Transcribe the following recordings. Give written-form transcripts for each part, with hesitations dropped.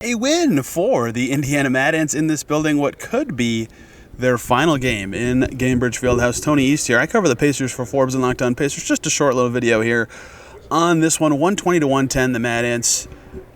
A win for the Indiana Mad Ants in this building, what could be their final game in Gainbridge Fieldhouse. Tony East here. I cover the Pacers for Forbes and Locked On Pacers. Just a short little video here on this one. 120 to 110, the Mad Ants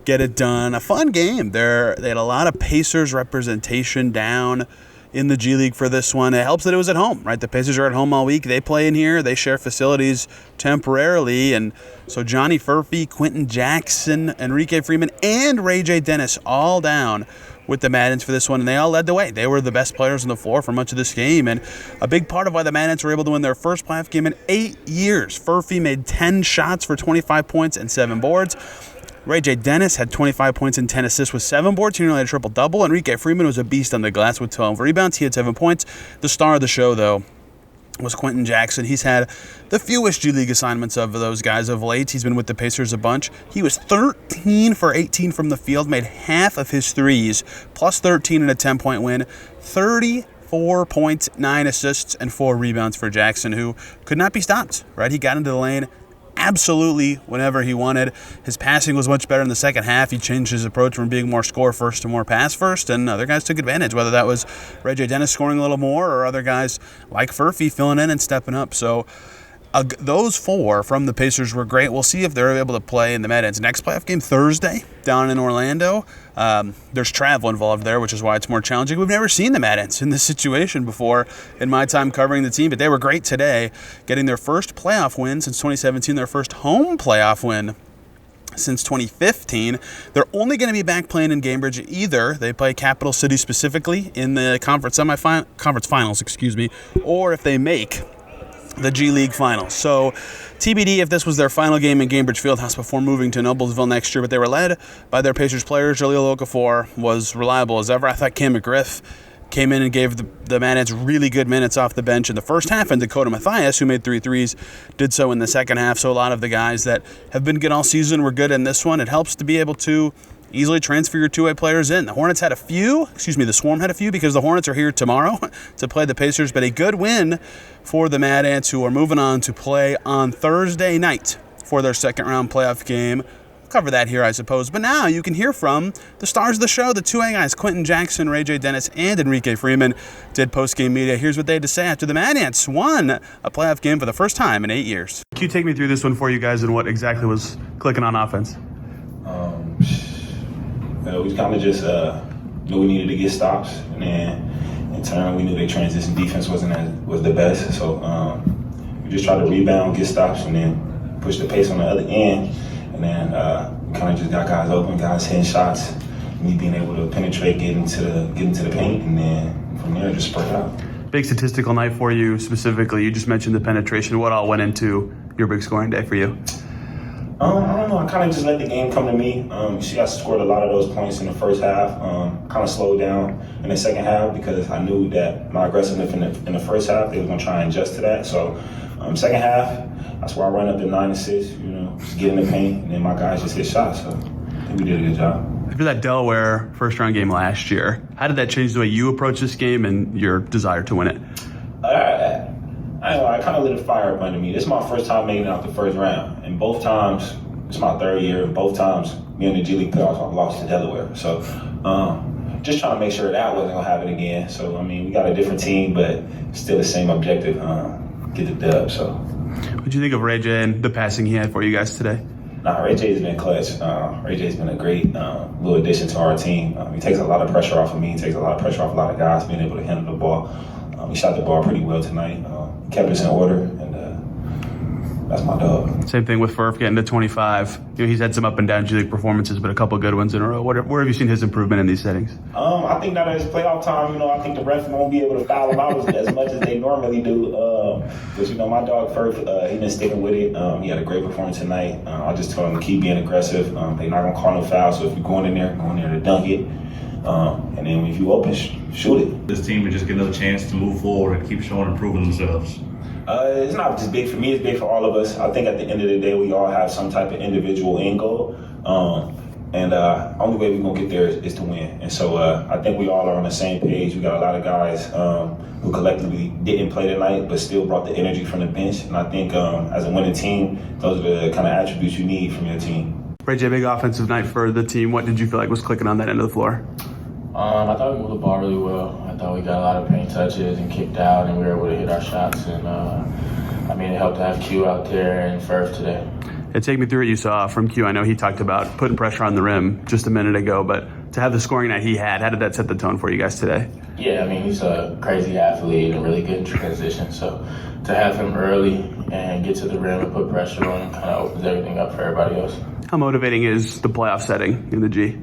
get it done. A fun game. They had a lot of Pacers representation down in the G League for this one. It helps that it was at home, right? The Pacers are at home all week. They play in here. They share facilities temporarily. And so Johnny Furphy, Quenton Jackson, Enrique Freeman, and RayJ Dennis all down with the Mad Ants for this one, and they all led the way. They were the best players on the floor for much of this game, and a big part of why the Mad Ants were able to win their first playoff game in 8 years. Furphy made 10 shots for 25 points and 7 boards. RayJ Dennis had 25 points and 10 assists with 7 boards. He nearly had a triple-double. Enrique Freeman was a beast on the glass with 12 rebounds. He had 7 points. The star of the show, though, was Quenton Jackson. He's had the fewest G League assignments of those guys of late. He's been with the Pacers a bunch. He was 13 for 18 from the field, made half of his threes, plus 13 in a 10-point win, 34 points, 9 assists, and 4 rebounds for Jackson, who could not be stopped, right? He got into the lane absolutely whenever he wanted. His passing was much better in the second half. He changed his approach from being more score first to more pass first, and other guys took advantage, whether that was RayJ Dennis scoring a little more or other guys like Furphy filling in and stepping up. So those 4 from the Pacers were great. We'll see if they're able to play in the Mad Ants' next playoff game Thursday down in Orlando. There's travel involved there, which is why it's more challenging. We've never seen the Mad Ants in this situation before in my time covering the team, but they were great today, getting their first playoff win since 2017, their first home playoff win since 2015. They're only going to be back playing in Gainbridge. Either they play Capital City specifically in the conference finals, or if they make the G League Finals. So TBD if this was their final game in Gainbridge Fieldhouse before moving to Noblesville next year, but they were led by their Pacers players. Jaleel Okafor was reliable as ever. I thought Cam McGriff came in and gave the Mad Ants really good minutes off the bench in the first half, and Dakota Mathias, who made 3 threes, did so in the second half. So a lot of the guys that have been good all season were good in this one. It helps to be able to easily transfer your two-way players in. The Swarm had a few because the Hornets are here tomorrow to play the Pacers, but a good win for the Mad Ants, who are moving on to play on Thursday night for their second-round playoff game. Cover that here, I suppose. But now you can hear from the stars of the show, the 2A guys, Quenton Jackson, RayJ Dennis, and Enrique Freeman did post-game media. Here's what they had to say after the Mad Ants won a playoff game for the first time in 8 years. Can you take me through this one for you guys and what exactly was clicking on offense? We kind of just knew we needed to get stops, and then in turn we knew their transition defense was the best. So we just tried to rebound, get stops, and then push the pace on the other end. And then kind of just got guys open, guys hitting shots, me being able to penetrate, get into the paint, and then from there just spread out. Big statistical night for you specifically. You just mentioned the penetration. What all went into your big scoring day for you? I don't know. I kind of just let the game come to me. You see, I scored a lot of those points in the first half. Kind of slowed down in the second half because I knew that my aggressiveness in the first half, they were going to try and adjust to that. So second half, that's where I ran up to 9 assists, just get in the paint, and then my guys just hit shots. So I think we did a good job. After that Delaware first-round game last year, how did that change the way you approach this game and your desire to win it? I kind of lit a fire up under me. This is my first time making it out the first round. And both times, it's my 3rd year, both times, me in the G League playoffs, I lost to Delaware. So just trying to make sure that wasn't going to happen again. So, we got a different team, but still the same objective, get the dub. So, what did you think of RayJ and the passing he had for you guys today? RayJ's been clutch. RayJ's been a great little addition to our team. He takes a lot of pressure off of me. He takes a lot of pressure off a lot of guys being able to handle the ball. He shot the ball pretty well tonight. Kept us in order, and that's my dog. Same thing with Furf getting to 25. He's had some up and down G League performances, but a couple good ones in a row. Where have you seen his improvement in these settings? I think now that it's playoff time, I think the refs won't be able to foul him out as much as they normally do. But my dog Furf, he's been sticking with it. He had a great performance tonight. I just told him to keep being aggressive. They're not gonna call no foul, so if you're going in there to dunk it. And then if you open, shoot it. This team would just get another chance to move forward and keep showing and improving themselves. It's not just big for me, it's big for all of us. I think at the end of the day, we all have some type of individual end goal. And only way we're going to get there is to win. And so I think we all are on the same page. We got a lot of guys who collectively didn't play tonight, but still brought the energy from the bench. And I think as a winning team, those are the kind of attributes you need from your team. RayJ, big offensive night for the team. What did you feel like was clicking on that end of the floor? I thought we moved the ball really well. I thought we got a lot of paint touches and kicked out, and we were able to hit our shots. And it helped to have Q out there and Firth today. Take me through what you saw from Q. I know he talked about putting pressure on the rim just a minute ago, but to have the scoring night he had, how did that set the tone for you guys today? Yeah, he's a crazy athlete and really good in transition. So to have him early and get to the rim and put pressure on him kind of opens everything up for everybody else. How motivating is the playoff setting in the G?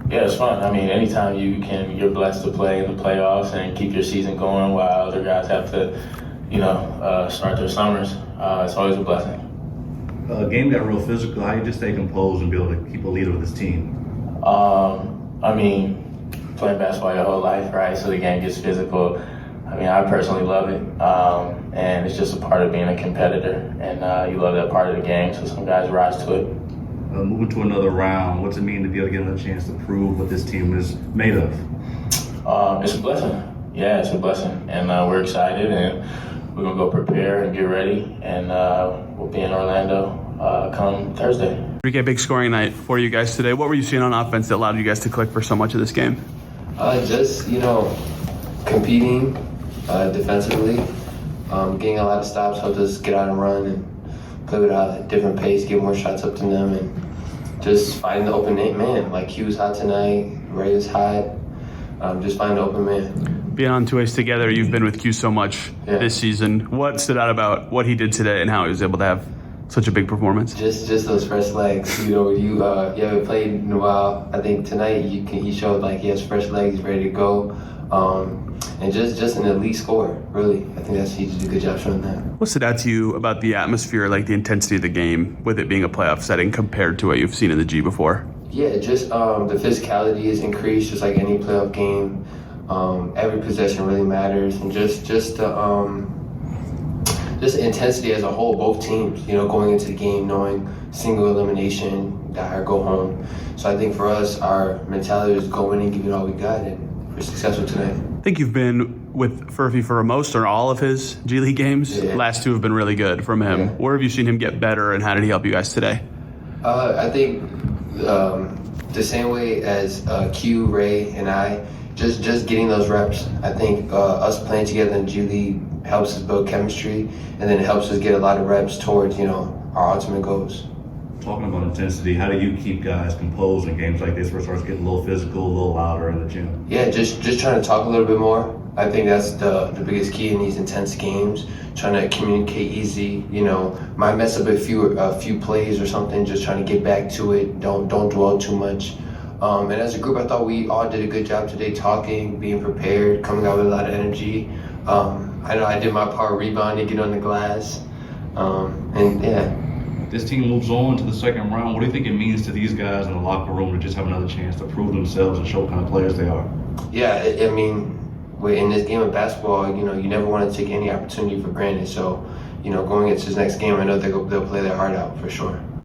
Yeah, it's fun. Anytime you're blessed to play in the playoffs and keep your season going while other guys have to, start their summers, it's always a blessing. Game got real physical. How you just stay composed and be able to keep a lead with this team? Playing basketball your whole life, right? So the game gets physical. I personally love it, and it's just a part of being a competitor, and you love that part of the game, so some guys rise to it. Moving to another round, what's it mean to be able to get another chance to prove what this team is made of? It's a blessing. Yeah, it's a blessing, and we're excited, and we're going to go prepare and get ready, and we'll be in Orlando come Thursday. Enrique, big scoring night for you guys today. What were you seeing on offense that allowed you guys to click for so much of this game? Competing defensively, getting a lot of stops helped us get out and run and play with a different pace, get more shots up to them, and just finding the open man. Like Q was hot tonight, Ray was hot, just finding the open man. Being on two ways together, you've been with Q so much this season. What stood out about what he did today and how he was able to have such a big performance? Just those fresh legs. You haven't played in a while. I think tonight he showed like he has fresh legs, he's ready to go, and just an elite scorer. Really, I think he did a good job showing that. What stood out to you about the atmosphere, like the intensity of the game, with it being a playoff setting compared to what you've seen in the G before? Yeah, just the physicality is increased, just like any playoff game. Every possession really matters, and just the intensity as a whole, both teams, going into the game knowing single elimination, die or go home. So I think for us, our mentality is go in and give it all we got, and we're successful tonight. I think you've been with Furphy for most or all of his G League games. Yeah. Last two have been really good from him. Yeah. Where have you seen him get better, and how did he help you guys today? I think the same way as Q, Ray, and I, just getting those reps. I think us playing together in G League helps us build chemistry, and then it helps us get a lot of reps towards, our ultimate goals. Talking about intensity, how do you keep guys composed in games like this where it starts getting a little physical, a little louder in the gym? Yeah, just trying to talk a little bit more. I think that's the biggest key in these intense games, trying to communicate easy. Might mess up a few plays or something, just trying to get back to it. Don't dwell too much. And as a group, I thought we all did a good job today talking, being prepared, coming out with a lot of energy. I know I did my part rebounding, get on the glass, and yeah. This team moves on to the second round. What do you think it means to these guys in the locker room to just have another chance to prove themselves and show what kind of players they are? Yeah, in this game of basketball, you never want to take any opportunity for granted. So, going into this next game, I know they'll play their heart out for sure.